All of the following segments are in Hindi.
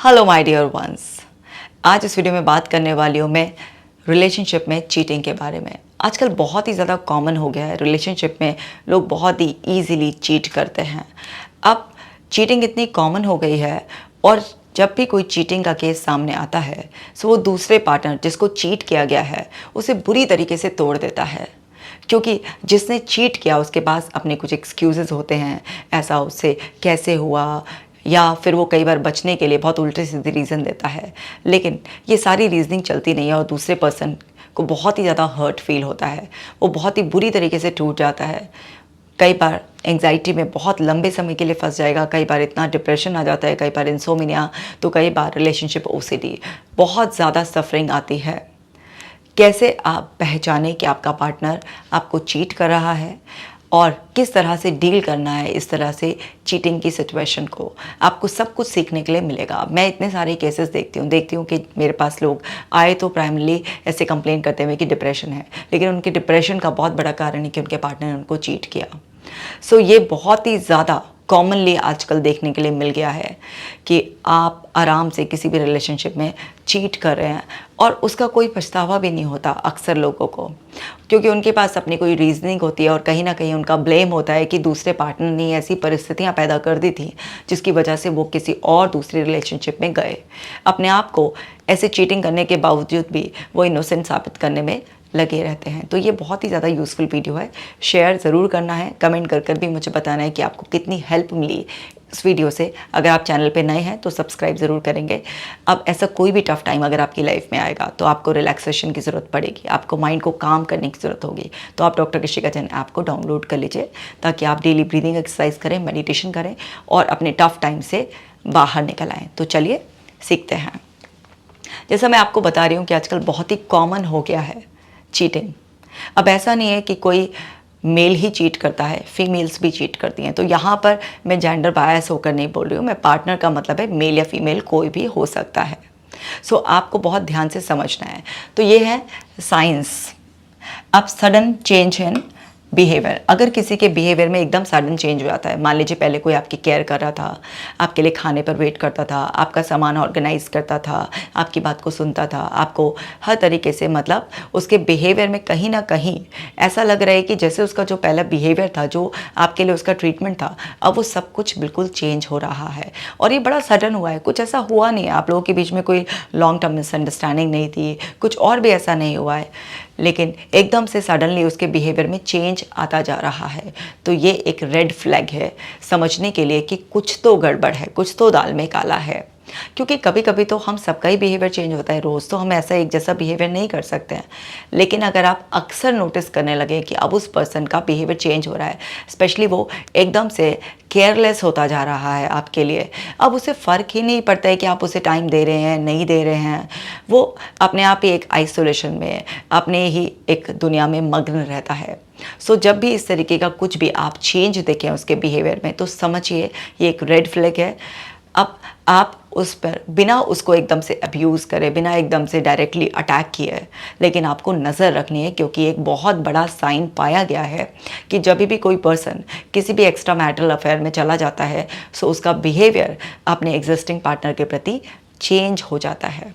Hello my dear ones. आज इस वीडियो में बात करने वाली हूँ मैं रिलेशनशिप में चीटिंग के बारे में। आजकल बहुत ही ज़्यादा कॉमन हो गया है, रिलेशनशिप में लोग बहुत ही ईजीली चीट करते हैं। अब चीटिंग इतनी कॉमन हो गई है और जब भी कोई चीटिंग का केस सामने आता है तो वो दूसरे पार्टनर जिसको चीट किया गया है उसे बुरी तरीके से तोड़ देता है, क्योंकि जिसने चीट किया उसके पास अपने कुछ एक्सक्यूज़ेस होते हैं, ऐसा उससे कैसे हुआ, या फिर वो कई बार बचने के लिए बहुत उल्टे सीधे रीज़न देता है। लेकिन ये सारी रीजनिंग चलती नहीं है और दूसरे पर्सन को बहुत ही ज़्यादा हर्ट फील होता है, वो बहुत ही बुरी तरीके से टूट जाता है। कई बार एंग्जाइटी में बहुत लंबे समय के लिए फंस जाएगा, कई बार इतना डिप्रेशन आ जाता है, कई बार इंसोमिनिया, तो कई बार रिलेशनशिप ओसीडी, बहुत ज़्यादा सफरिंग आती है। कैसे आप पहचानें कि आपका पार्टनर आपको चीट कर रहा है और किस तरह से डील करना है इस तरह से चीटिंग की सिचुएशन को, आपको सब कुछ सीखने के लिए मिलेगा। मैं इतने सारे केसेस देखती हूँ कि मेरे पास लोग आए तो प्राइमरली ऐसे कंप्लेन करते हुए कि डिप्रेशन है, लेकिन उनके डिप्रेशन का बहुत बड़ा कारण है कि उनके पार्टनर ने उनको चीट किया। सो ये बहुत ही ज़्यादा कॉमनली आजकल देखने के लिए मिल गया है कि आप आराम से किसी भी रिलेशनशिप में चीट कर रहे हैं और उसका कोई पछतावा भी नहीं होता अक्सर लोगों को, क्योंकि उनके पास अपनी कोई रीजनिंग होती है और कहीं ना कहीं उनका ब्लेम होता है कि दूसरे पार्टनर ने ऐसी परिस्थितियां पैदा कर दी थी जिसकी वजह से वो किसी और दूसरी रिलेशनशिप में गए। अपने आप को ऐसे चीटिंग करने के बावजूद भी वो इनोसेंट साबित करने में लगे रहते हैं। तो ये बहुत ही ज़्यादा यूज़फुल वीडियो है, शेयर ज़रूर करना है, कमेंट कर भी मुझे बताना है कि आपको कितनी हेल्प मिली इस वीडियो से। अगर आप चैनल पे नए हैं तो सब्सक्राइब ज़रूर करेंगे। अब ऐसा कोई भी टफ टाइम अगर आपकी लाइफ में आएगा तो आपको रिलैक्सेशन की ज़रूरत पड़ेगी, आपको माइंड को काम करने की ज़रूरत होगी, तो आप डॉक्टर ऋषिका जैन ऐप को डाउनलोड कर लीजिए ताकि आप डेली ब्रीदिंग एक्सरसाइज करें, मेडिटेशन करें और अपने टफ टाइम से बाहर निकल आएँ। तो चलिए सीखते हैं। जैसा मैं आपको बता रही हूँ कि आजकल बहुत ही कॉमन हो गया है चीटिंग। अब ऐसा नहीं है कि कोई मेल ही चीट करता है, फीमेल्स भी चीट करती हैं। तो यहाँ पर मैं जेंडर बायस होकर नहीं बोल रही हूँ, मैं पार्टनर का मतलब है मेल या फीमेल कोई भी हो सकता है। सो आपको बहुत ध्यान से समझना है। तो ये है साइंस। अब सडन चेंज इन बिहेवियर, अगर किसी के बिहेवियर में एकदम सडन चेंज हो जाता है, मान लीजिए पहले कोई आपकी केयर कर रहा था, आपके लिए खाने पर वेट करता था, आपका सामान ऑर्गेनाइज करता था, आपकी बात को सुनता था, आपको हर तरीके से, मतलब उसके बिहेवियर में कहीं ना कहीं ऐसा लग रहा है कि जैसे उसका जो पहला बिहेवियर था, जो आपके लिए उसका ट्रीटमेंट था, अब वो सब कुछ बिल्कुल चेंज हो रहा है। और ये बड़ा सडन हुआ है, कुछ ऐसा हुआ नहीं है, आप लोगों के बीच में कोई लॉन्ग टर्म मिसअंडरस्टैंडिंग नहीं थी, कुछ और भी ऐसा नहीं हुआ है, लेकिन एकदम से सडनली उसके बिहेवियर में चेंज आता जा रहा है। तो ये एक रेड फ्लैग है समझने के लिए कि कुछ तो गड़बड़ है, कुछ तो दाल में काला है। क्योंकि कभी कभी तो हम सबका ही बिहेवियर चेंज होता है, रोज़ तो हम ऐसा एक जैसा बिहेवियर नहीं कर सकते हैं। लेकिन अगर आप अक्सर नोटिस करने लगे कि अब उस पर्सन का बिहेवियर चेंज हो रहा है, स्पेशली वो एकदम से केयरलेस होता जा रहा है आपके लिए, अब उसे फ़र्क ही नहीं पड़ता है कि आप उसे टाइम दे रहे हैं नहीं दे रहे हैं, वो अपने आप ही एक आइसोलेशन में, अपने ही एक दुनिया में मग्न रहता है। सो जब भी इस तरीके का कुछ भी आप चेंज देखें उसके बिहेवियर में, तो समझिए ये एक रेड फ्लैग है। अब आप उस पर बिना उसको एकदम से अब्यूज़ करें, बिना एकदम से डायरेक्टली अटैक किए, लेकिन आपको नज़र रखनी है, क्योंकि एक बहुत बड़ा साइन पाया गया है कि जब भी कोई पर्सन किसी भी एक्स्ट्रा मैरिटल अफेयर में चला जाता है सो उसका बिहेवियर अपने एग्जिस्टिंग पार्टनर के प्रति चेंज हो जाता है।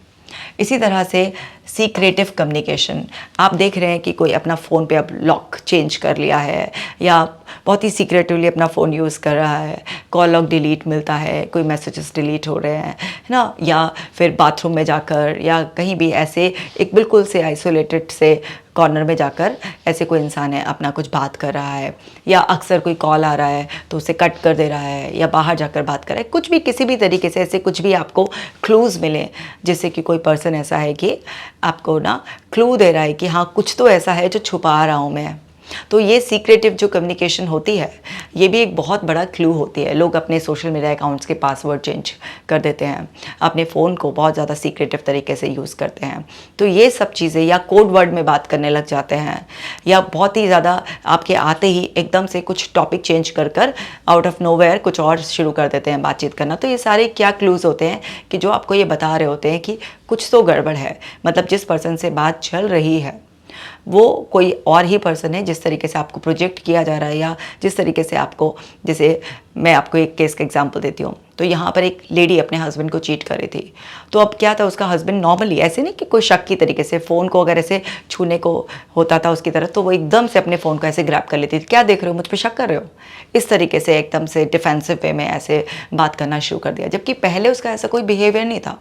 इसी तरह से सीक्रेटिव कम्युनिकेशन, आप देख रहे हैं कि कोई अपना फ़ोन पे अब लॉक चेंज कर लिया है या बहुत ही सीक्रेटिवली अपना फ़ोन यूज़ कर रहा है, कॉल लॉग डिलीट मिलता है, कोई मैसेजेस डिलीट हो रहे हैं, है ना, या फिर बाथरूम में जाकर या कहीं भी ऐसे एक बिल्कुल से आइसोलेटेड से कॉर्नर में जाकर ऐसे कोई इंसान है अपना कुछ बात कर रहा है, या अक्सर कोई कॉल आ रहा है तो उसे कट कर दे रहा है, या बाहर जाकर बात कर रहा है, कुछ भी किसी भी तरीके से ऐसे कुछ भी आपको क्लूज़ मिले जिससे कि कोई पर्सन ऐसा है कि आपको ना क्लू दे रहा है कि हाँ कुछ तो ऐसा है जो छुपा रहा हूँ मैं। तो ये सीक्रेटिव जो कम्युनिकेशन होती है ये भी एक बहुत बड़ा क्लू होती है। लोग अपने सोशल मीडिया अकाउंट्स के पासवर्ड चेंज कर देते हैं, अपने फ़ोन को बहुत ज़्यादा सीक्रेटिव तरीके से यूज़ करते हैं। तो ये सब चीज़ें, या कोड वर्ड में बात करने लग जाते हैं, या बहुत ही ज़्यादा आपके आते ही एकदम से कुछ टॉपिक चेंज कर आउट ऑफ नोवेयर कुछ और शुरू कर देते हैं बातचीत करना। तो ये सारे क्या क्लूज़ होते हैं कि जो आपको ये बता रहे होते हैं कि कुछ तो गड़बड़ है। मतलब जिस पर्सन से बात चल रही है वो कोई और ही पर्सन है, जिस तरीके से आपको प्रोजेक्ट किया जा रहा है, या जिस तरीके से आपको, जैसे मैं आपको एक केस का एग्जांपल देती हूँ। तो यहाँ पर एक लेडी अपने हस्बैंड को चीट कर रही थी। तो अब क्या था, उसका हस्बैंड नॉर्मली ऐसे नहीं कि कोई शक की तरीके से फ़ोन को अगर ऐसे छूने को होता था उसकी तरफ, तो वो एकदम से अपने फ़ोन को ऐसे ग्रैब कर लेती थी। क्या देख रहे हो, मुझ पर शक कर रहे हो, इस तरीके से एकदम से डिफेंसिव वे में ऐसे बात करना शुरू कर दिया। जबकि पहले उसका ऐसा कोई बिहेवियर नहीं था,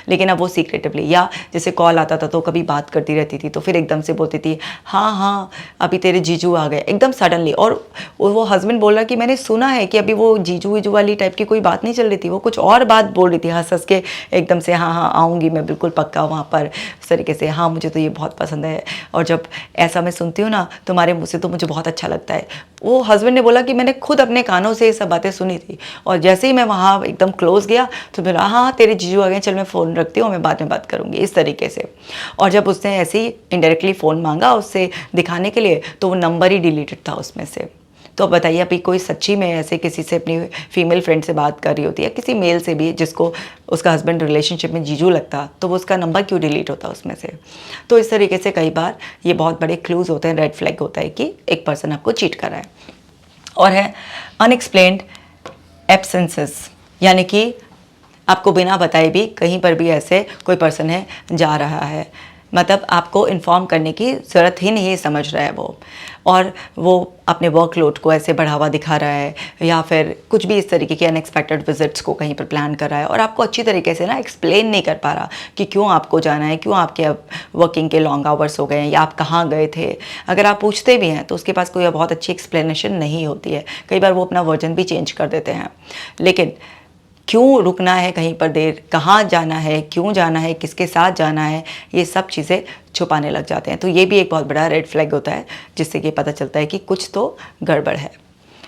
लेकिन अब वो सीक्रेटिवली, या जैसे कॉल आता था तो कभी बात करती रहती थी, तो फिर एकदम से बोलती थी हाँ हाँ अभी तेरे जीजू आ गए, एकदम सडनली। और वो हस्बैंड बोल रहा कि मैंने सुना है कि अभी वो जीजू वीजू वाली टाइप की कोई बात नहीं चल रही थी, वो कुछ और बात बोल रही थी, हंस हंस के एकदम से, हाँ हाँ आऊँगी मैं बिल्कुल पक्का वहाँ पर, इस तरीके से, हाँ मुझे तो ये बहुत पसंद है, और जब ऐसा मैं सुनती हूँ ना तुम्हारे मुँह से तो मुझे बहुत अच्छा लगता है। वो हस्बैंड ने बोला कि मैंने खुद अपने कानों से ये सब बातें सुनी थी, और जैसे ही मैं वहाँ एकदम क्लोज गया तो बोला हाँ तेरे जीजू आ गए, चल मैं फ़ोन रखती हूँ, मैं बाद में बात करूँगी, इस तरीके से। और जब उसने ऐसे ही इनडायरेक्टली फ़ोन मांगा उससे दिखाने के लिए, तो वो नंबर ही डिलीटेड था उसमें से। तो अब बताइए, अभी कोई सच्ची में ऐसे किसी से अपनी फीमेल फ्रेंड से बात कर रही होती है, किसी मेल से भी जिसको उसका हस्बैंड रिलेशनशिप में जीजू लगता, तो वो उसका नंबर क्यों डिलीट होता उसमें से। तो इस तरीके से कई बार ये बहुत बड़े क्लूज़ होते हैं, रेड फ्लैग होता है कि एक पर्सन आपको चीट कर रहा है। और है अनएक्सप्लेन्ड एब्सेंसेस, यानी कि आपको बिना बताए भी कहीं पर भी ऐसे कोई पर्सन है जा रहा है, मतलब आपको इन्फॉर्म करने की ज़रूरत ही नहीं समझ रहा है वो, और वो अपने वर्कलोड को ऐसे बढ़ावा दिखा रहा है, या फिर कुछ भी इस तरीके के अनएक्सपेक्टेड विजिट्स को कहीं पर प्लान कर रहा है, और आपको अच्छी तरीके से ना एक्सप्लेन नहीं कर पा रहा कि क्यों आपको जाना है, क्यों आपके अब वर्किंग के लॉन्ग आवर्स हो गए हैं, या आप कहाँ गए थे। अगर आप पूछते भी हैं तो उसके पास कोई बहुत अच्छी एक्सप्लेनेशन नहीं होती है, कई बार वो अपना वर्जन भी चेंज कर देते हैं। लेकिन क्यों रुकना है कहीं पर देर, कहाँ जाना है, क्यों जाना है, किसके साथ जाना है, ये सब चीज़ें छुपाने लग जाते हैं। तो ये भी एक बहुत बड़ा रेड फ्लैग होता है, जिससे कि पता चलता है कि कुछ तो गड़बड़ है।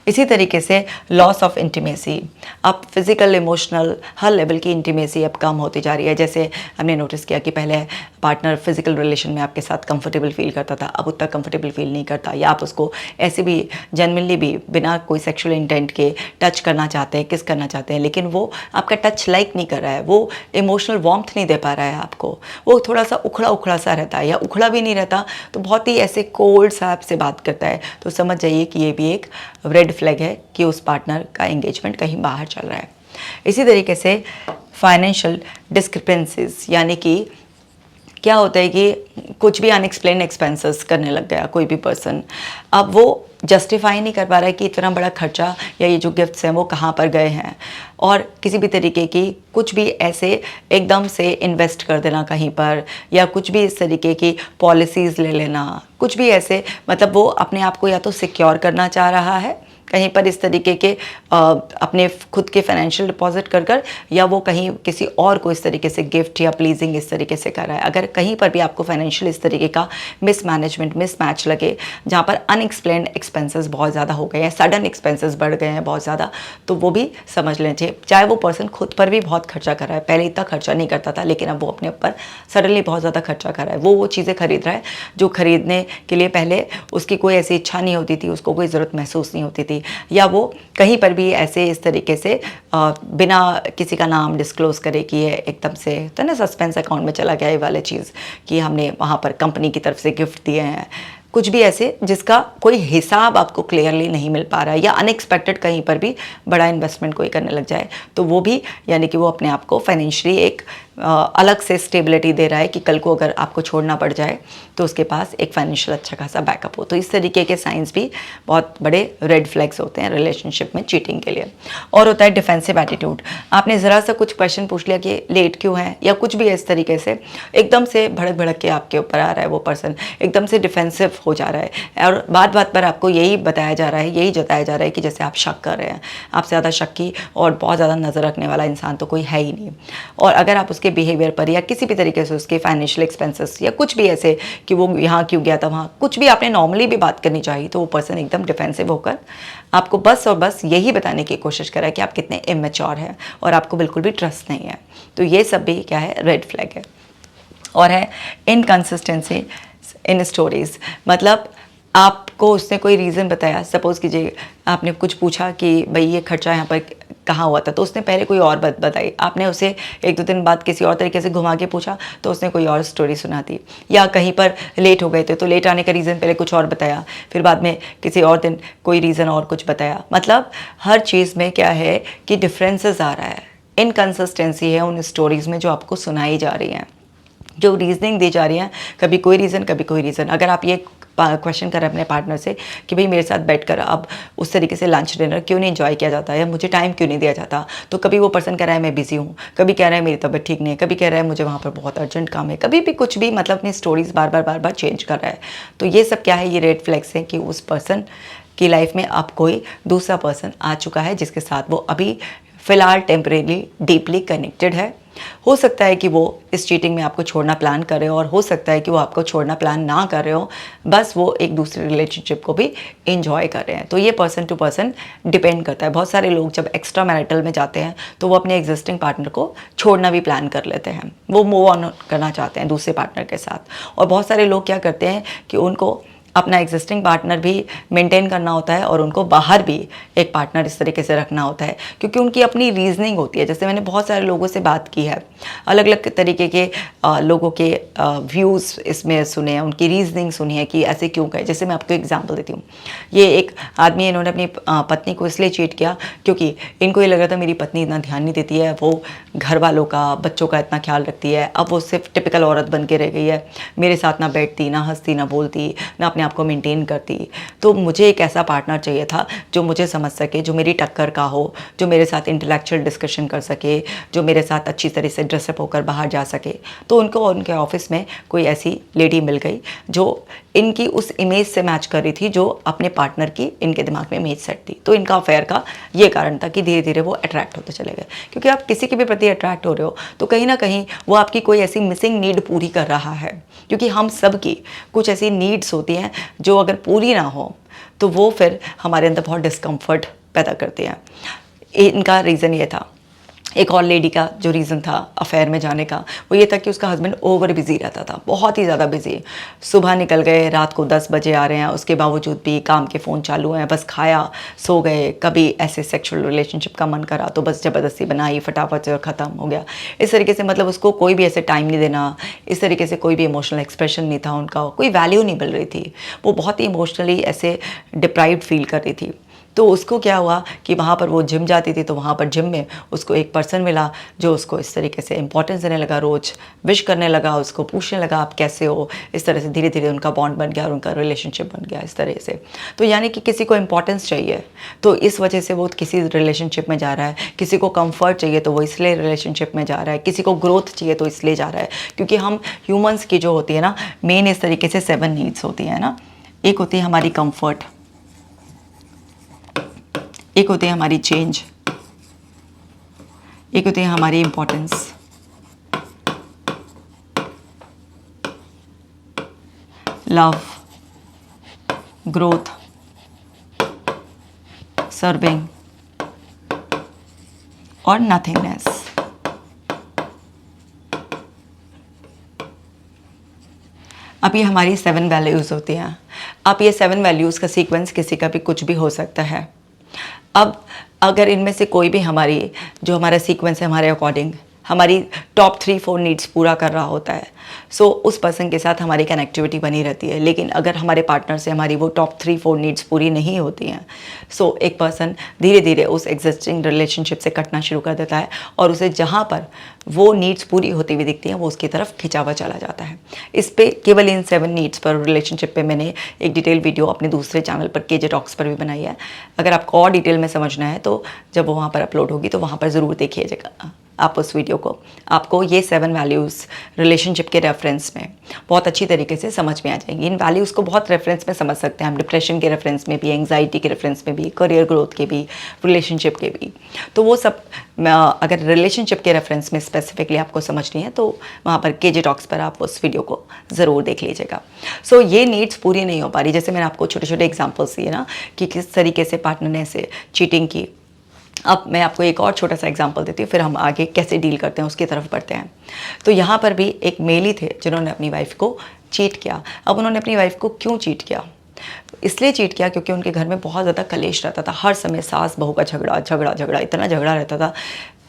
इसी तरीके से लॉस ऑफ इंटीमेसी, अब फिज़िकल इमोशनल हर लेवल की इंटीमेसी अब कम होती जा रही है। जैसे हमने नोटिस किया कि पहले पार्टनर फिज़िकल रिलेशन में आपके साथ कंफर्टेबल फील करता था, अब उतना कंफर्टेबल फील नहीं करता, या आप उसको ऐसे भी जेन्युइनली भी बिना कोई सेक्सुअल इंटेंट के टच करना चाहते हैं, किस करना चाहते हैं, लेकिन वो आपका टच लाइक नहीं कर रहा है, वो इमोशनल वार्मथ नहीं दे पा रहा है आपको, वो थोड़ा सा उखड़ा उखड़ा सा रहता है, या उखड़ा भी नहीं रहता तो बहुत ही ऐसे कोल्ड सा आपसे बात करता है, तो समझ जाइए कि ये भी एक रेड फ्लैग है कि उस पार्टनर का एंगेजमेंट कहीं बाहर चल रहा है। इसी तरीके से फाइनेंशियल डिस्क्रिपेंसीज, यानी कि क्या होता है कि कुछ भी अनएक्सप्लेन एक्सपेंसेस करने लग गया कोई भी पर्सन, अब वो जस्टिफाई नहीं कर पा रहा है कि इतना बड़ा खर्चा या ये जो गिफ्ट्स हैं वो कहाँ पर गए हैं, और किसी भी तरीके की कुछ भी ऐसे एकदम से इन्वेस्ट कर देना कहीं पर, या कुछ भी इस तरीके की पॉलिसीज़ ले लेना, कुछ भी ऐसे, मतलब वो अपने आप को या तो सिक्योर करना चाह रहा है कहीं पर इस तरीके के अपने खुद के फाइनेंशियल डिपॉजिट कर, या वो कहीं किसी और को इस तरीके से गिफ्ट या प्लीजिंग इस तरीके से कर रहा है। अगर कहीं पर भी आपको फाइनेंशियल इस तरीके का मिसमैनेजमेंट, मिसमैच लगे, जहाँ पर अनएक्सप्लेन्ड एक्सपेंसेस बहुत ज़्यादा हो गए हैं, सडन एक्सपेंसेस बढ़ गए हैं बहुत ज़्यादा, तो वो भी समझ लेना चाहिए। चाहे वो पर्सन खुद पर भी बहुत खर्चा कर रहा है, पहले इतना खर्चा नहीं करता था, लेकिन अब वो अपने ऊपर सडनली बहुत ज़्यादा खर्चा कर रहा है, वो चीज़ें खरीद रहा है जो खरीदने के लिए पहले उसकी कोई ऐसी इच्छा नहीं होती थी, उसको कोई ज़रूरत महसूस नहीं होती थी, या वो कहीं पर भी ऐसे इस तरीके से बिना किसी का नाम डिस्क्लोज करे कि ये एकदम से तो ना सस्पेंस अकाउंट में चला गया ये वाले चीज़ कि हमने वहाँ पर कंपनी की तरफ से गिफ्ट दिए हैं, कुछ भी ऐसे जिसका कोई हिसाब आपको क्लियरली नहीं मिल पा रहा है, या अनएक्सपेक्टेड कहीं पर भी बड़ा इन्वेस्टमेंट कोई करने लग जाए, तो वो भी यानी कि वो अपने आप को फाइनेंशियली एक अलग से स्टेबिलिटी दे रहा है कि कल को अगर आपको छोड़ना पड़ जाए तो उसके पास एक फाइनेंशियल अच्छा खासा बैकअप हो। तो इस तरीके के साइंस भी बहुत बड़े रेड फ्लैग्स होते हैं रिलेशनशिप में चीटिंग के लिए। और होता है डिफेंसिव एटीट्यूड, आपने ज़रा सा कुछ क्वेश्चन पूछ लिया कि लेट क्यों है, या कुछ भी इस तरीके से एकदम से भड़क भड़क के आपके ऊपर आ रहा है, वो पर्सन एकदम से डिफेंसिव हो जा रहा है, और बात बात पर आपको यही बताया जा रहा है, यही जताया जा रहा है कि जैसे आप शक कर रहे हैं, आपसे ज़्यादा शक्की और बहुत ज़्यादा नज़र रखने वाला इंसान तो कोई है ही नहीं। और अगर आप उसके बिहेवियर पर या किसी भी तरीके से उसके फाइनेंशियल एक्सपेंसेस या कुछ भी ऐसे कि वो यहाँ क्यों गया था, वहाँ कुछ भी आपने नॉर्मली भी बात करनी चाहिए, तो वो पर्सन एकदम डिफेंसिव होकर आपको बस और बस यही बताने की कोशिश कर रहा है कि आप कितने इमेच्योर हैं और आपको बिल्कुल भी ट्रस्ट नहीं है। तो ये सब भी क्या है, रेड फ्लैग है। और है इनकंसिस्टेंसी इन स्टोरीज, मतलब आपको उसने कोई रीज़न बताया, सपोज़ कीजिए आपने कुछ पूछा कि भाई ये खर्चा यहाँ पर कहाँ हुआ था, तो उसने पहले कोई और बात बताई, आपने उसे एक दो दिन बाद किसी और तरीके से घुमा के पूछा तो उसने कोई और स्टोरी सुना दी, या कहीं पर लेट हो गए थे तो लेट आने का रीज़न पहले कुछ और बताया, फिर बाद में किसी और दिन कोई रीज़न और कुछ बताया। मतलब हर चीज़ में क्या है कि डिफरेंसेस आ रहा है, इनकन्सिस्टेंसी है उन स्टोरीज़ में जो आपको सुनाई जा रही हैं, जो रीजनिंग दी जा रही है, कभी कोई रीज़न कभी कोई रीज़न। अगर आप ये क्वेश्चन करें अपने पार्टनर से कि भाई मेरे साथ बैठकर अब उस तरीके से लंच डिनर क्यों नहीं एंजॉय किया जाता है, या मुझे टाइम क्यों नहीं दिया जाता, तो कभी वो पर्सन कह रहा है मैं बिज़ी हूँ, कभी कह रहा है मेरी तबीयत ठीक नहीं है, कभी कह रहा है मुझे वहाँ पर बहुत अर्जेंट काम है, कभी भी कुछ भी, मतलब अपनी स्टोरीज़ बार बार चेंज कर रहा है। तो ये सब क्या है, ये रेड फ्लैग्स हैं कि उस पर्सन की लाइफ में अब कोई दूसरा पर्सन आ चुका है जिसके साथ वो अभी फ़िलहाल टेम्परेरी डीपली कनेक्टेड है। हो सकता है कि वो इस चीटिंग में आपको छोड़ना प्लान कर रहे हो, और हो सकता है कि वो आपको छोड़ना प्लान ना कर रहे हो, बस वो एक दूसरे रिलेशनशिप को भी इंजॉय कर रहे हैं। तो ये पर्सन टू पर्सन डिपेंड करता है। बहुत सारे लोग जब एक्स्ट्रा मैरिटल में जाते हैं तो वो अपने एग्जिस्टिंग पार्टनर को छोड़ना भी प्लान कर लेते हैं, वो मूव ऑन करना चाहते हैं दूसरे पार्टनर के साथ। और बहुत सारे लोग क्या करते हैं कि उनको अपना एग्जिस्टिंग पार्टनर भी मेंटेन करना होता है और उनको बाहर भी एक पार्टनर इस तरीके से रखना होता है, क्योंकि उनकी अपनी रीजनिंग होती है। जैसे मैंने बहुत सारे लोगों से बात की है, अलग अलग तरीके के लोगों के व्यूज़ इसमें सुने हैं, उनकी रीजनिंग सुनी है कि ऐसे क्यों कहे। जैसे मैं आपको एग्जांपल देती हूँ, ये एक आदमी, इन्होंने अपनी पत्नी को इसलिए चीट किया क्योंकि इनको ये लग रहा था मेरी पत्नी इतना ध्यान नहीं देती है, वो घर वालों का, बच्चों का इतना ख्याल रखती है, अब वो सिर्फ टिपिकल औरत बन के रह गई है, मेरे साथ ना बैठती, ना हंसती, ना बोलती, ना अपने आपको मेंटेन करती। तो मुझे एक ऐसा पार्टनर चाहिए था जो मुझे समझ सके, जो मेरी टक्कर का हो, जो मेरे साथ इंटेलेक्चुअल डिस्कशन कर सके, जो मेरे साथ अच्छी तरह से ड्रेसअप होकर बाहर जा सके। तो उनको उनके ऑफिस में कोई ऐसी लेडी मिल गई जो इनकी उस इमेज से मैच कर रही थी, जो अपने पार्टनर की इनके दिमाग में इमेज सेट थी। तो इनका अफेयर का ये कारण था कि धीरे धीरे वो अट्रैक्ट होते चले गए, क्योंकि आप किसी के भी प्रति अट्रैक्ट हो रहे हो तो कहीं ना कहीं वो आपकी कोई ऐसी मिसिंग नीड पूरी कर रहा है, क्योंकि हम सब की कुछ ऐसी नीड्स होती हैं जो अगर पूरी ना हो तो वो फिर हमारे अंदर बहुत डिस्कम्फर्ट पैदा करती हैं। इनका रीज़न ये था। एक और लेडी का जो रीज़न था अफेयर में जाने का, वो ये था कि उसका हस्बैंड ओवर बिजी रहता था, बहुत ही ज़्यादा बिजी। सुबह निकल गए, रात को 10 बजे आ रहे हैं, उसके बावजूद भी काम के फ़ोन चालू हैं, बस खाया सो गए। कभी ऐसे सेक्सुअल रिलेशनशिप का मन करा तो बस ज़बरदस्ती बनाई, फटाफट से और ख़त्म हो गया। इस तरीके से मतलब उसको कोई भी ऐसे टाइम नहीं देना, इस तरीके से कोई भी इमोशनल एक्सप्रेशन नहीं था उनका, कोई वैल्यू नहीं मिल रही थी, वो बहुत ही इमोशनली ऐसे डिप्राइव्ड फील कर रही थी। तो उसको क्या हुआ कि वहाँ पर वो जिम जाती थी, तो वहाँ पर जिम में उसको एक पर्सन मिला जो उसको इस तरीके से इंपॉर्टेंस देने लगा, रोज़ विश करने लगा, उसको पूछने लगा आप कैसे हो। इस तरह से धीरे धीरे उनका बॉन्ड बन गया और उनका रिलेशनशिप बन गया इस तरह से। तो यानी कि किसी को इंपॉर्टेंस चाहिए तो इस वजह से वो किसी रिलेशनशिप में जा रहा है, किसी को कंफर्ट चाहिए तो वो इसलिए रिलेशनशिप में जा रहा है, किसी को ग्रोथ चाहिए तो इसलिए जा रहा है। क्योंकि हम ह्यूमन्स की जो होती है ना, मेन इस तरीके से 7 नीड्स होती हैं ना। एक होती है हमारी कंफर्ट, एक होती है हमारी चेंज, एक होती है हमारी इंपॉर्टेंस, लव, ग्रोथ, सर्विंग और नथिंगनेस। अब ये हमारी 7 वैल्यूज़ होती हैं। अब ये 7 वैल्यूज़ का सीक्वेंस किसी का भी कुछ भी हो सकता है। अब अगर इनमें से कोई भी हमारी जो हमारा सीक्वेंस है हमारे अकॉर्डिंग हमारी टॉप 3-4 नीड्स पूरा कर रहा होता है, सो उस पर्सन के साथ हमारी कनेक्टिविटी बनी रहती है। लेकिन अगर हमारे पार्टनर से हमारी वो टॉप 3-4 नीड्स पूरी नहीं होती हैं, सो एक पर्सन धीरे धीरे उस एग्जिस्टिंग रिलेशनशिप से कटना शुरू कर देता है और उसे जहाँ पर वो नीड्स पूरी होती हुई दिखती हैं वो उसकी तरफ खिंचा हुआ चला जाता है। इस पे केवल इन 7 नीड्स पर रिलेशनशिप पे मैंने एक डिटेल वीडियो अपने दूसरे चैनल पर केजे टॉक्स पर भी बनाई है। अगर आपको और डिटेल में समझना है तो जब वो वहाँ पर अपलोड होगी तो वहाँ पर ज़रूर देखिएगा आप उस वीडियो को। आपको ये 7 वैल्यूज़ रिलेशनशिप के रेफरेंस में बहुत अच्छी तरीके से समझ में आ जाएंगी। इन वैल्यूज़ को बहुत रेफरेंस में समझ सकते हैं हम, डिप्रेशन के रेफरेंस में भी, एंग्जाइटी के रेफरेंस में भी, करियर ग्रोथ के भी, रिलेशनशिप के भी। तो वो सब अगर रिलेशनशिप के रेफरेंस में स्पेसिफिकली आपको समझनी है तो वहाँ पर केजे टॉक्स पर आप उस वीडियो को ज़रूर देख लीजिएगा। सो ये नीड्स पूरी नहीं हो पा रही, जैसे मैंने आपको छोटे छोटे एग्जाम्पल्स दिए ना कि किस तरीके से पार्टनर ने से चीटिंग की। अब मैं आपको एक और छोटा सा एग्जांपल देती हूँ, फिर हम आगे कैसे डील करते हैं उसकी तरफ बढ़ते हैं। तो यहाँ पर भी एक मेल ही थे जिन्होंने अपनी वाइफ को चीट किया। अब उन्होंने अपनी वाइफ को क्यों चीट किया? इसलिए चीट किया क्योंकि उनके घर में बहुत ज़्यादा कलेश रहता था, हर समय सास बहू का झगड़ा झगड़ा झगड़ा, इतना झगड़ा रहता था।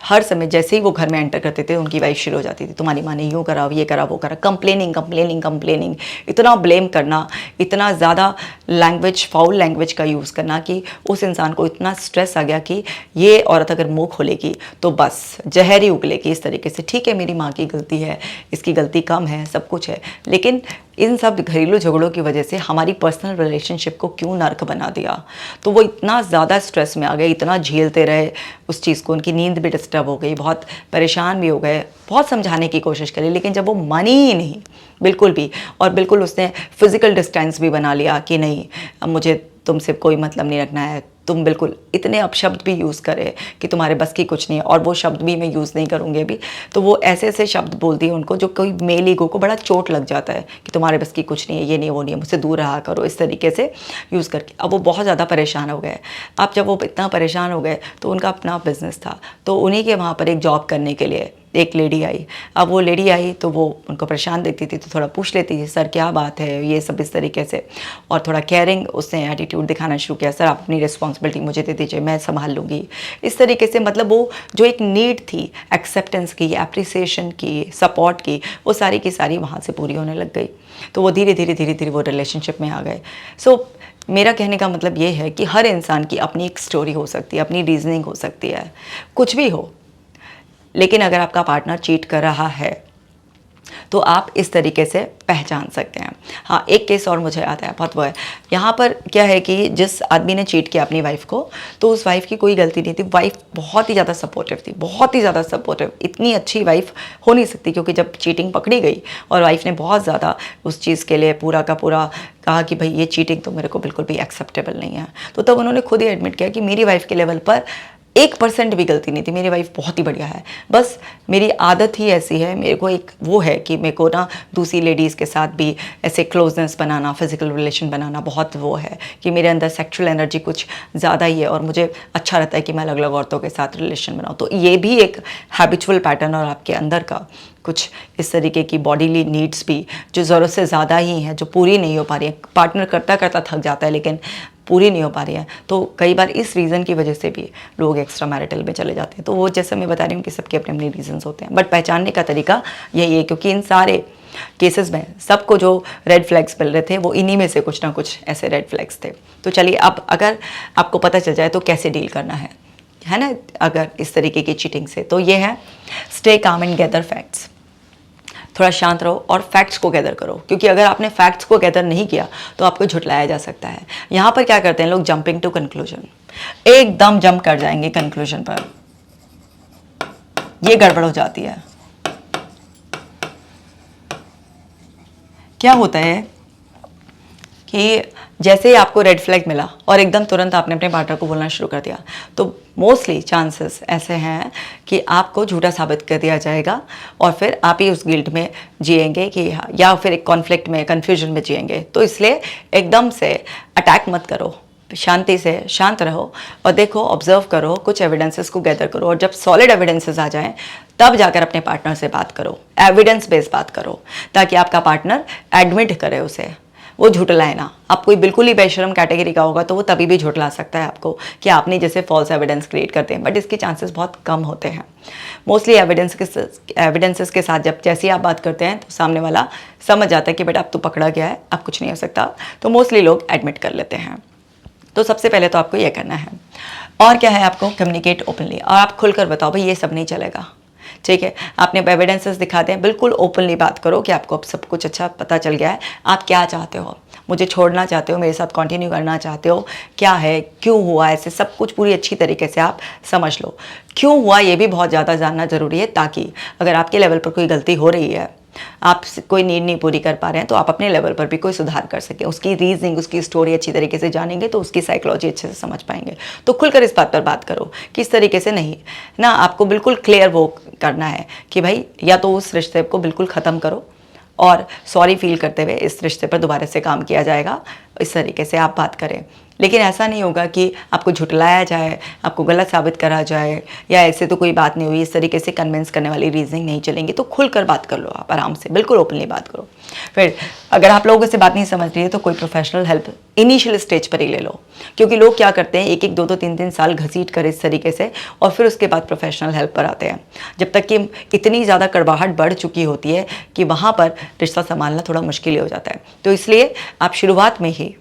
हर समय जैसे ही वो घर में एंटर करते थे उनकी वाइफ शुरू हो जाती थी, तुम्हारी माँ ने यूँ करा, ये करा, वो करा, कंप्लेनिंग कंप्लेनिंग कंप्लेनिंग, इतना ब्लेम करना, इतना ज़्यादा लैंग्वेज, फाउल लैंग्वेज का यूज़ करना कि उस इंसान को इतना स्ट्रेस आ गया कि ये औरत अगर मुँह खोलेगी तो बस जहर ही उगलेगी इस तरीके से। ठीक है, मेरी माँ की गलती है, इसकी गलती कम है, सब कुछ है, लेकिन इन सब घरेलू झगड़ों की वजह से हमारी पर्सनल रिलेशनशिप को क्यों नर्क बना दिया। तो वो इतना ज़्यादा स्ट्रेस में आ गए, इतना झेलते रहे उस चीज़ को, उनकी नींद भी डिस्टर्ब हो गई, बहुत परेशान भी हो गए, बहुत समझाने की कोशिश करी, लेकिन जब वो मानी ही नहीं बिल्कुल भी, और बिल्कुल उसने फिज़िकल डिस्टेंस भी बना लिया कि नहीं, अब मुझे तुमसे कोई मतलब नहीं रखना है, तुम बिल्कुल, इतने अपशब्द भी यूज़ करे कि तुम्हारे बस की कुछ नहीं है, और वो शब्द भी मैं यूज़ नहीं करूँगी अभी। तो वो ऐसे ऐसे शब्द बोलती है उनको जो कोई मेल ईगो को बड़ा चोट लग जाता है कि तुम्हारे बस की कुछ नहीं है, ये नहीं, वो नहीं है, मुझसे दूर रहा करो, इस तरीके से यूज़ करके। अब वो बहुत ज़्यादा परेशान हो गए। अब जब वो इतना परेशान हो गए तो उनका अपना बिजनेस था, तो उन्हीं के वहाँ पर एक जॉब करने के लिए एक लेडी आई। अब वो लेडी आई तो वो उनको परेशान देखती थी तो थोड़ा पूछ लेती थी, सर क्या बात है, ये सब इस तरीके से, और थोड़ा केयरिंग उसने एटीट्यूड दिखाना शुरू किया, सर आप अपनी रिस्पॉन्सिबिलिटी मुझे दे दीजिए, मैं संभाल लूँगी, इस तरीके से। मतलब वो जो एक नीड थी एक्सेप्टेंस की, एप्रिसिएशन की, सपोर्ट की, वो सारी की सारी वहाँ से पूरी होने लग गई। तो वो धीरे धीरे धीरे धीरे वो रिलेशनशिप में आ गए। सो मेरा कहने का मतलब ये है कि हर इंसान की अपनी एक स्टोरी हो सकती है, अपनी रीजनिंग हो सकती है, कुछ भी हो, लेकिन अगर आपका पार्टनर चीट कर रहा है तो आप इस तरीके से पहचान सकते हैं। हाँ, एक केस और मुझे याद है, बहुत वो है। यहाँ पर क्या है कि जिस आदमी ने चीट किया अपनी वाइफ को, तो उस वाइफ की कोई गलती नहीं थी। वाइफ बहुत ही ज़्यादा सपोर्टिव थी, बहुत ही ज़्यादा सपोर्टिव। इतनी अच्छी वाइफ हो नहीं सकती, क्योंकि जब चीटिंग पकड़ी गई और वाइफ ने बहुत ज़्यादा उस चीज़ के लिए पूरा का पूरा कहा कि भाई ये चीटिंग तो मेरे को बिल्कुल भी एक्सेप्टेबल नहीं है, तो तब उन्होंने खुद ही एडमिट किया कि मेरी वाइफ के लेवल पर 1% भी गलती नहीं थी, मेरी वाइफ बहुत ही बढ़िया है, बस मेरी आदत ही ऐसी है, मेरे को एक वो है कि मेरे को ना दूसरी लेडीज़ के साथ भी ऐसे क्लोजनेस बनाना, फिजिकल रिलेशन बनाना बहुत वो है कि मेरे अंदर सेक्सुअल एनर्जी कुछ ज़्यादा ही है, और मुझे अच्छा रहता है कि मैं अलग अलग औरतों के साथ रिलेशन बनाऊँ। तो ये भी एक हैबिचुअल पैटर्न और आपके अंदर का कुछ इस तरीके की बॉडीली नीड्स भी जो ज़रूरत से ज़्यादा ही हैं, जो पूरी नहीं हो पा रही है, पार्टनर करता करता थक जाता है लेकिन पूरी नहीं हो पा रही है, तो कई बार इस रीज़न की वजह से भी लोग एक्स्ट्रा मैरिटल में चले जाते हैं। तो वो जैसे मैं बता रही हूँ कि सबके अपने अपने रीजंस होते हैं, बट पहचानने का तरीका यही है, क्योंकि इन सारे केसेस में सबको जो रेड फ्लैग्स मिल रहे थे वो इन्हीं में से कुछ ना कुछ ऐसे रेड फ्लैग्स थे। तो चलिए, अब अगर आपको पता चल जाए तो कैसे डील करना है ना, अगर इस तरीके की चीटिंग से, तो ये है stay calm and gather facts. थोड़ा शांत रहो और फैक्ट्स को गैदर करो, क्योंकि अगर आपने फैक्ट्स को गैदर नहीं किया तो आपको झुटलाया जा सकता है। यहाँ पर क्या करते हैं लोग, जंपिंग टू कंक्लूजन, एकदम जंप कर जाएंगे कंक्लूजन पर, ये गड़बड़ हो जाती है। क्या होता है कि जैसे ही आपको रेड फ्लैग मिला और एकदम तुरंत आपने अपने पार्टनर को बोलना शुरू कर दिया, तो मोस्टली चांसेस ऐसे हैं कि आपको झूठा साबित कर दिया जाएगा और फिर आप ही उस गिल्ट में जिएंगे कि या फिर एक कॉन्फ्लिक्ट में, कन्फ्यूजन में जिएंगे। तो इसलिए एकदम से अटैक मत करो, शांति से शांत रहो और देखो, ऑब्जर्व करो, कुछ एविडेंसेस को गैदर करो, और जब सॉलिड एविडेंसेस आ जाएं तब जाकर अपने पार्टनर से बात करो, एविडेंस बेस्ड बात करो, ताकि आपका पार्टनर एडमिट करे उसे, वो झुटलाए ना। आप कोई बिल्कुल ही बेशरम कैटेगरी का होगा तो वो तभी भी झुटला सकता है आपको कि आपने जैसे फॉल्स एविडेंस क्रिएट करते हैं, बट इसके चांसेस बहुत कम होते हैं। मोस्टली एविडेंसेस के साथ जब जैसे ही आप बात करते हैं तो सामने वाला समझ जाता है कि बेटा अब तो पकड़ा गया है, अब कुछ नहीं हो सकता, तो मोस्टली लोग एडमिट कर लेते हैं। तो सबसे पहले तो आपको ये करना है, और क्या है, आपको कम्युनिकेट ओपनली, और आप खुलकर बताओ भाई ये सब नहीं चलेगा, ठीक है। आपने एविडेंसेस दिखाते हैं, बिल्कुल ओपनली बात करो कि आपको अब सब कुछ अच्छा पता चल गया है, आप क्या चाहते हो, मुझे छोड़ना चाहते हो, मेरे साथ कंटिन्यू करना चाहते हो, क्या है, क्यों हुआ, ऐसे सब कुछ पूरी अच्छी तरीके से आप समझ लो। क्यों हुआ ये भी बहुत ज़्यादा जानना ज़रूरी है, ताकि अगर आपके लेवल पर कोई गलती हो रही है, आप कोई नीड नहीं पूरी कर पा रहे हैं, तो आप अपने लेवल पर भी कोई सुधार कर सकें, उसकी रीजनिंग, उसकी स्टोरी अच्छी तरीके से जानेंगे तो उसकी साइकोलॉजी अच्छे से समझ पाएंगे। तो खुलकर इस बात पर बात करो, किस तरीके से नहीं ना, आपको बिल्कुल क्लियर वो करना है कि भाई या तो उस रिश्ते को बिल्कुल ख़त्म करो और सॉरी फील करते हुए इस रिश्ते पर दोबारा से काम किया जाएगा, इस तरीके से आप बात करें। लेकिन ऐसा नहीं होगा कि आपको झुटलाया जाए, आपको गलत साबित करा जाए, या ऐसे तो कोई बात नहीं हुई, इस तरीके से कन्विंस करने वाली रीजनिंग नहीं चलेंगी। तो खुलकर बात कर लो, आप आराम से, बिल्कुल ओपनली बात करो। फिर अगर आप लोगों से बात नहीं समझ रही है तो कोई प्रोफेशनल हेल्प इनिशियल स्टेज पर ही ले लो, क्योंकि लोग क्या करते हैं, 1-1, 2-2, 3-3 साल घसीट कर इस तरीके से, और फिर उसके बाद प्रोफेशनल हेल्प पर आते हैं, जब तक कि इतनी ज़्यादा कड़वाहट बढ़ चुकी होती है कि वहाँ पर रिश्ता संभालना थोड़ा मुश्किल ही हो जाता है। तो इसलिए आप शुरुआत में ही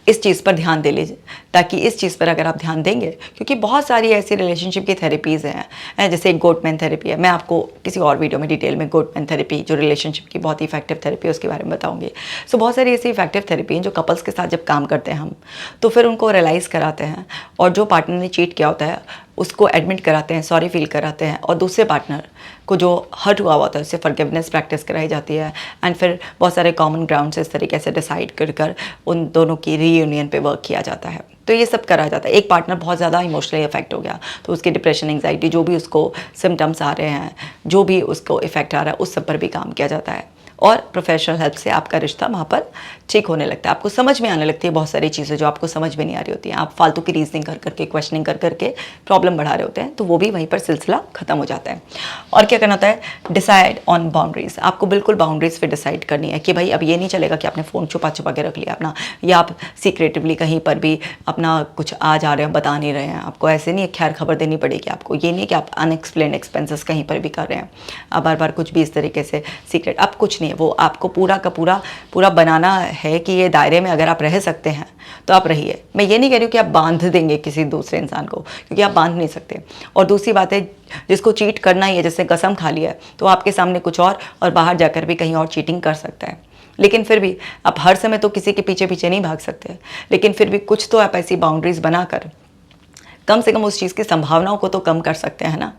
इस चीज़ पर ध्यान दे लीजिए, ताकि इस चीज़ पर अगर आप ध्यान देंगे, क्योंकि बहुत सारी ऐसी रिलेशनशिप की थेरेपीज़ हैं, जैसे एक गोटमैन थेरेपी है, मैं आपको किसी और वीडियो में डिटेल में गोटमैन थेरेपी जो रिलेशनशिप की बहुत ही इफेक्टिव थेरेपी है उसके बारे में बताऊंगी। सो बहुत सारी ऐसी इफेक्टिव थेरेपी हैं जो कपल्स के साथ जब काम करते हैं हम, तो फिर उनको रियलाइज़ कराते हैं, और जो पार्टनर ने चीट किया होता है उसको एडमिट कराते हैं, सॉरी फील कराते हैं, और दूसरे पार्टनर को जो हर्ट हुआ होता है उससे फॉरगिवनेस प्रैक्टिस कराई जाती है, एंड फिर बहुत सारे कॉमन ग्राउंड से इस तरीके से डिसाइड कर उन दोनों की रीयूनियन पे वर्क किया जाता है। तो ये सब करा जाता है। एक पार्टनर बहुत ज़्यादा इमोशनली इफेक्ट हो गया तो उसकी डिप्रेशन, एंग्जाइटी, जो भी उसको सिम्टम्स आ रहे हैं, जो भी उसको इफेक्ट आ रहा है, उस सब पर भी काम किया जाता है, और प्रोफेशनल हेल्प से आपका रिश्ता वहाँ पर ठीक होने लगता है। आपको समझ में आने लगती है बहुत सारी चीज़ें जो आपको समझ में नहीं आ रही होती हैं। आप फालतू की रीजनिंग कर करके, क्वेश्चनिंग कर करके प्रॉब्लम बढ़ा रहे होते हैं, तो वो भी वहीं पर सिलसिला खत्म हो जाता है। और क्या करना होता है, डिसाइड ऑन बाउंड्रीज। आपको बिल्कुल बाउंड्रीज पे डिसाइड करनी है कि भाई अब ये नहीं चलेगा कि आपने फ़ोन छुपा छुपा के रख लिया अपना, या आप सीक्रेटिवली कहीं पर भी अपना कुछ आ जा रहे हैं, बता नहीं रहे हैं। आपको ऐसे नहीं खैर खबर देनी पड़ेगी आपको। ये नहीं कि आप अनएक्सप्लेन एक्सपेंसेस कहीं पर भी कर रहे हैं, आप बार बार कुछ भी इस तरीके से सीक्रेट, अब कुछ नहीं है। वो आपको पूरा का पूरा बनाना है कि ये दायरे में अगर आप रह सकते हैं तो आप रहिए। मैं ये नहीं कह रही हूँ कि आप बांध देंगे किसी दूसरे इंसान को, क्योंकि आप बांध नहीं सकते। और दूसरी बात है, जिसको चीट करना ही है, जैसे कसम खा लिया है, तो आपके सामने कुछ और बाहर जाकर भी कहीं और चीटिंग कर सकता है। लेकिन फिर भी आप हर समय तो किसी के पीछे पीछे नहीं भाग सकते, लेकिन फिर भी कुछ तो आप ऐसी बाउंड्रीज बनाकर कम से कम उस चीज़ की संभावनाओं को तो कम कर सकते हैं ना,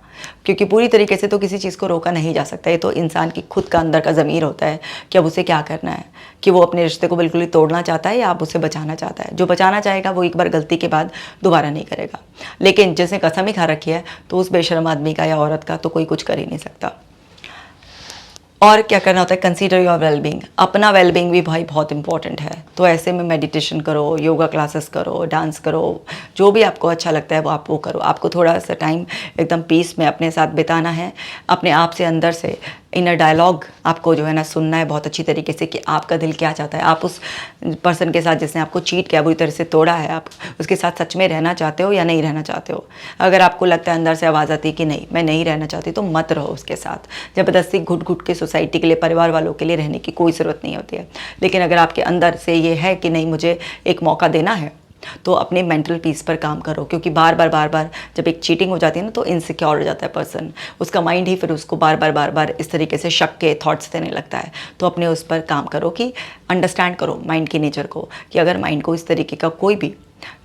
क्योंकि पूरी तरीके से तो किसी चीज़ को रोका नहीं जा सकता। ये तो इंसान की खुद का अंदर का ज़मीर होता है कि अब उसे क्या करना है, कि वो अपने रिश्ते को बिल्कुल ही तोड़ना चाहता है या आप उसे बचाना चाहता है। जो बचाना चाहेगा वो एक बार गलती के बाद दोबारा नहीं करेगा, लेकिन जिसने कसम ही खा रखी है तो उस बेशर्म आदमी का या औरत का तो कोई कुछ कर ही नहीं सकता। और क्या करना होता है, कंसीडर योर वेलबींग। अपना वेलबींग भी भाई बहुत इंपॉर्टेंट है। तो ऐसे में मेडिटेशन करो, योगा क्लासेस करो, डांस करो, जो भी आपको अच्छा लगता है वो आप वो करो। आपको थोड़ा सा टाइम एकदम पीस में अपने साथ बिताना है, अपने आप से अंदर से इनर डायलॉग आपको जो है ना सुनना है बहुत अच्छी तरीके से, कि आपका दिल क्या चाहता है। आप उस पर्सन के साथ जिसने आपको चीट किया, बुरी तरह से तोड़ा है, आप उसके साथ सच में रहना चाहते हो या नहीं रहना चाहते हो। अगर आपको लगता है अंदर से आवाज़ आती है कि नहीं मैं नहीं रहना चाहती, तो मत रहो उसके साथ। ज़बरदस्ती घुट घुट के सोसाइटी के लिए, परिवार वालों के लिए रहने की कोई ज़रूरत नहीं होती है। लेकिन अगर आपके अंदर से ये है कि नहीं मुझे एक मौका देना है, तो अपने मेंटल पीस पर काम करो, क्योंकि बार बार जब एक चीटिंग हो जाती है ना तो इनसिक्योर हो जाता है पर्सन। उसका माइंड ही फिर उसको बार बार इस तरीके से शक के थॉट्स देने लगता है। तो अपने उस पर काम करो कि अंडरस्टैंड करो माइंड की नेचर को, कि अगर माइंड को इस तरीके का कोई भी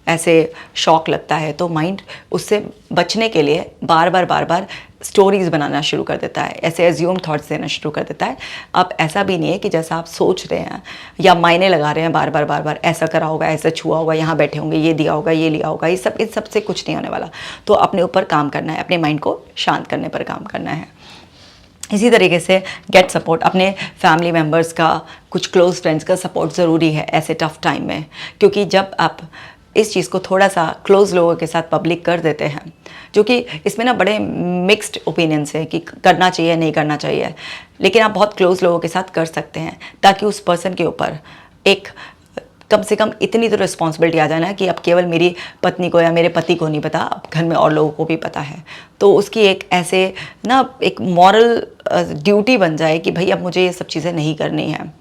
ऐसे शॉक लगता है तो माइंड उससे बचने के लिए बार बार स्टोरीज बनाना शुरू कर देता है, ऐसे एज्यूम थॉट्स देना शुरू कर देता है। अब ऐसा भी नहीं है कि जैसा आप सोच रहे हैं या मायने लगा रहे हैं बार बार ऐसा करा होगा, ऐसा छुआ होगा, यहाँ बैठे होंगे, ये दिया होगा, ये लिया होगा, इन सब से कुछ नहीं होने वाला। तो अपने ऊपर काम करना है, अपने माइंड को शांत करने पर काम करना है। इसी तरीके से गेट सपोर्ट। अपने फैमिली मेम्बर्स का, कुछ क्लोज फ्रेंड्स का सपोर्ट ज़रूरी है ऐसे टफ टाइम में, क्योंकि जब आप इस चीज़ को थोड़ा सा क्लोज लोगों के साथ पब्लिक कर देते हैं, जो कि इसमें ना बड़े मिक्स्ड ओपिनियंस है कि करना चाहिए नहीं करना चाहिए, लेकिन आप बहुत क्लोज लोगों के साथ कर सकते हैं, ताकि उस पर्सन के ऊपर एक कम से कम इतनी तो रिस्पॉन्सिबिलिटी आ जाए ना कि अब केवल मेरी पत्नी को या मेरे पति को नहीं पता, अब घर में और लोगों को भी पता है। तो उसकी एक ऐसे ना एक मॉरल ड्यूटी बन जाए कि भाई अब मुझे ये सब चीज़ें नहीं करनी है।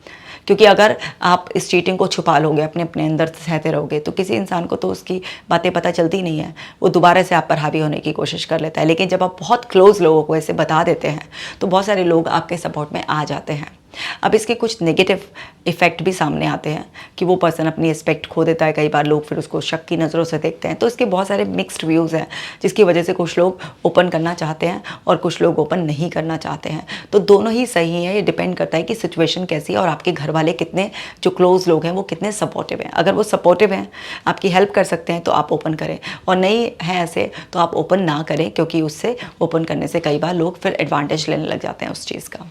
क्योंकि अगर आप इस चीटिंग को छुपा लोगे, अपने अंदर सहते रहोगे, तो किसी इंसान को तो उसकी बातें पता चलती नहीं है, वो दोबारा से आप पर हावी होने की कोशिश कर लेता है। लेकिन जब आप बहुत क्लोज लोगों को ऐसे बता देते हैं तो बहुत सारे लोग आपके सपोर्ट में आ जाते हैं। अब इसके कुछ नेगेटिव इफ़ेक्ट भी सामने आते हैं कि वो पर्सन अपनी रिस्पेक्ट खो देता है, कई बार लोग फिर उसको शक की नज़रों से देखते हैं। तो इसके बहुत सारे मिक्स्ड व्यूज़ हैं, जिसकी वजह से कुछ लोग ओपन करना चाहते हैं और कुछ लोग ओपन नहीं करना चाहते हैं। तो दोनों ही सही है, ये डिपेंड करता है कि सिचुएशन कैसी है और आपके घर वाले कितने, जो क्लोज लोग हैं वो कितने सपोर्टिव हैं। अगर वो सपोर्टिव हैं, आपकी हेल्प कर सकते हैं, तो आप ओपन करें, और नहीं हैं ऐसे तो आप ओपन ना करें, क्योंकि उससे ओपन करने से कई बार लोग फिर एडवांटेज लेने लग जाते हैं उस चीज़ का।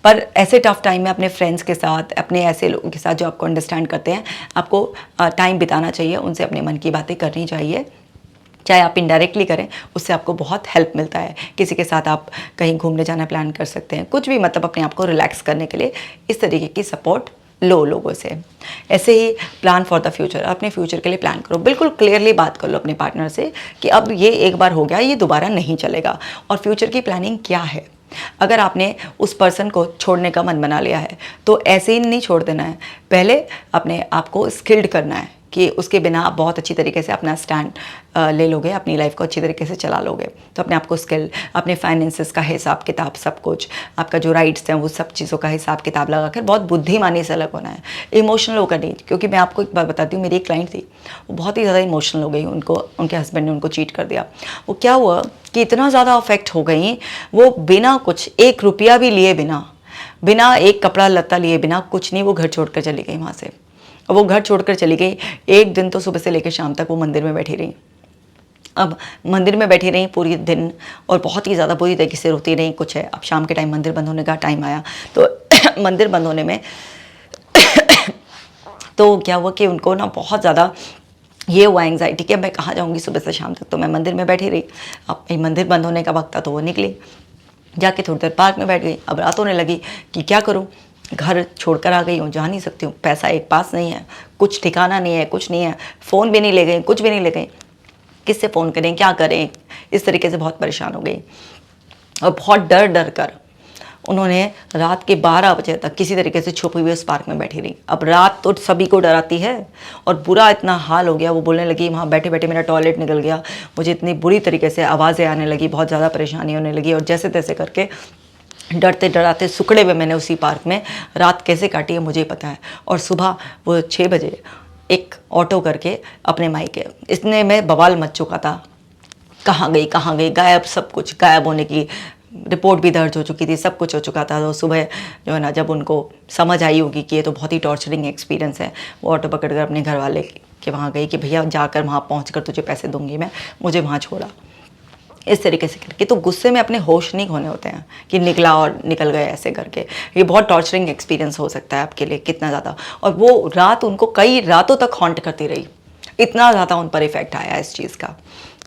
पर ऐसे टफ टाइम में अपने फ्रेंड्स के साथ, अपने ऐसे लोगों के साथ जो आपको अंडरस्टैंड करते हैं, आपको टाइम बिताना चाहिए, उनसे अपने मन की बातें करनी चाहिए, चाहे आप इनडायरेक्टली करें, उससे आपको बहुत हेल्प मिलता है। किसी के साथ आप कहीं घूमने जाना प्लान कर सकते हैं, कुछ भी, मतलब अपने आप को रिलैक्स करने के लिए इस तरीके की सपोर्ट लो लोगों से। ऐसे ही प्लान फॉर द फ्यूचर, अपने फ्यूचर के लिए प्लान करो, बिल्कुल क्लियरली बात कर लो अपने पार्टनर से कि अब ये एक बार हो गया, ये दोबारा नहीं चलेगा, और फ्यूचर की प्लानिंग क्या है। अगर आपने उस पर्सन को छोड़ने का मन बना लिया है तो ऐसे ही नहीं छोड़ देना है, पहले अपने आप को स्किल्ड करना है कि उसके बिना आप बहुत अच्छी तरीके से अपना स्टैंड ले लोगे, अपनी लाइफ को अच्छी तरीके से चला लोगे। तो अपने आप को स्किल, अपने फाइनेंसेस का हिसाब किताब, सब कुछ, आपका जो राइट्स हैं वो सब चीज़ों का हिसाब किताब लगा कर बहुत बुद्धिमानी से अलग होना है, इमोशनल होकर नहीं। क्योंकि मैं आपको एक बात बताती हूँ, मेरी एक क्लाइंट थी, वो बहुत ही ज़्यादा इमोशनल हो गई, उनको उनके हस्बैंड ने उनको चीट कर दिया। वो क्या हुआ कि इतना ज़्यादा अफेक्ट हो गई, वो बिना कुछ, 1 रुपया भी लिए बिना एक कपड़ा लत्ता लिए बिना, कुछ नहीं, वो घर छोड़ कर चली गई वहाँ से। वो घर छोड़कर चली गई। एक दिन तो सुबह से लेकर शाम तक वो मंदिर में बैठी रही। अब मंदिर में बैठी रही पूरी दिन और बहुत ही ज़्यादा बुरी तरीके से रोती रही। कुछ है, अब शाम के टाइम मंदिर बंद होने का टाइम आया तो मंदिर बंद होने में तो क्या हुआ कि उनको ना बहुत ज़्यादा ये हुआ एंग्जाइटी कि अब मैं कहाँ जाऊँगी, सुबह से शाम तक तो मैं मंदिर में बैठी रही। अब मंदिर बंद होने का वक्त था तो वो निकली, जाके थोड़ी देर पार्क में बैठ गई। अब रात होने लगी कि क्या करूँ, घर छोड़कर आ गई हूँ, जा नहीं सकती हूँ, पैसा एक पास नहीं है, कुछ ठिकाना नहीं है, कुछ नहीं है, फ़ोन भी नहीं ले गई, कुछ भी नहीं ले गई, किससे फ़ोन करें, क्या करें, इस तरीके से बहुत परेशान हो गई। और बहुत डर डर कर उन्होंने रात के 12 बजे तक किसी तरीके से छुपी हुई उस पार्क में बैठी रही। अब रात तो सभी को डराती है और बुरा इतना हाल हो गया, वो बोलने लगी वहाँ बैठे बैठे मेरा टॉयलेट निकल गया, मुझे इतनी बुरी तरीके से आवाज़ें आने लगी, बहुत ज़्यादा परेशानी होने लगी। और जैसे तैसे करके डरते डराते सुकड़े में मैंने उसी पार्क में रात कैसे काटी है मुझे पता है। और सुबह वो 6 बजे एक ऑटो करके अपने मायके, इतने में बवाल मच चुका था, कहाँ गई गायब, सब कुछ गायब होने की रिपोर्ट भी दर्ज हो चुकी थी, सब कुछ हो चुका था। तो सुबह जो है ना, जब उनको समझ आई होगी कि ये तो बहुत ही टॉर्चरिंग एक्सपीरियंस है, वो ऑटो पकड़ कर अपने घर वाले के वहाँ गई कि भैया जाकर वहाँ पहुँच कर तुझे पैसे दूंगी मैं, मुझे वहाँ छोड़ा, इस तरीके से करके। तो गुस्से में अपने होश नहीं खोने होते हैं कि निकला और निकल गए ऐसे करके। ये बहुत टॉर्चरिंग एक्सपीरियंस हो सकता है आपके लिए, कितना ज़्यादा। और वो रात उनको कई रातों तक हॉन्ट करती रही, इतना ज़्यादा उन पर इफेक्ट आया इस चीज़ का।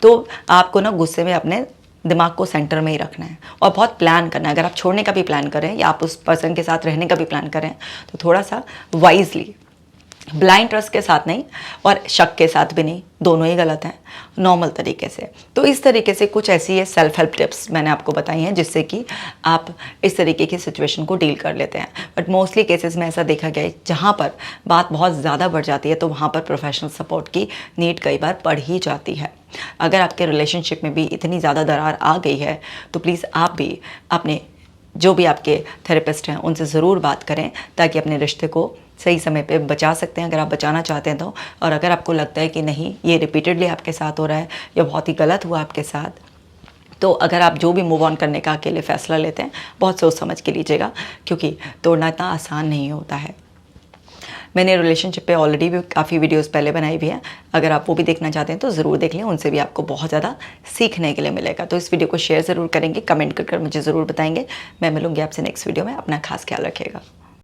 तो आपको ना गुस्से में अपने दिमाग को सेंटर में ही रखना है और बहुत प्लान करना है। अगर आप छोड़ने का भी प्लान करें या आप उस पर्सन के साथ रहने का भी प्लान करें तो थोड़ा सा वाइजली, ब्लाइंड ट्रस्ट के साथ नहीं और शक के साथ भी नहीं, दोनों ही गलत हैं, नॉर्मल तरीके से। तो इस तरीके से कुछ ऐसी है सेल्फ हेल्प टिप्स मैंने आपको बताई हैं जिससे कि आप इस तरीके की सिचुएशन को डील कर लेते हैं। बट मोस्टली केसेस में ऐसा देखा गया है जहाँ पर बात बहुत ज़्यादा बढ़ जाती है तो वहाँ पर प्रोफेशनल सपोर्ट की नीड कई बार पड़ ही जाती है। अगर आपके रिलेशनशिप में भी इतनी ज़्यादा दरार आ गई है तो प्लीज़ आप भी अपने जो भी आपके थेरेपिस्ट हैं उनसे ज़रूर बात करें ताकि अपने रिश्ते को सही समय पे बचा सकते हैं, अगर आप बचाना चाहते हैं तो। और अगर आपको लगता है कि नहीं, ये रिपीटेडली आपके साथ हो रहा है या बहुत ही गलत हुआ आपके साथ, तो अगर आप जो भी मूव ऑन करने का अकेले फ़ैसला लेते हैं, बहुत सोच समझ के लीजिएगा, क्योंकि तोड़ना इतना आसान नहीं होता है। मैंने रिलेशनशिप पे ऑलरेडी भी काफ़ी वीडियोस पहले बनाई हुई हैं, अगर आप वो भी देखना चाहते हैं तो ज़रूर देख लें, उनसे भी आपको बहुत ज़्यादा सीखने के लिए मिलेगा। तो इस वीडियो को शेयर ज़रूर करेंगे, कमेंट कर मुझे ज़रूर बताएंगे। मैं मिलूंगी आपसे नेक्स्ट वीडियो में, अपना खास ख्याल रखिएगा।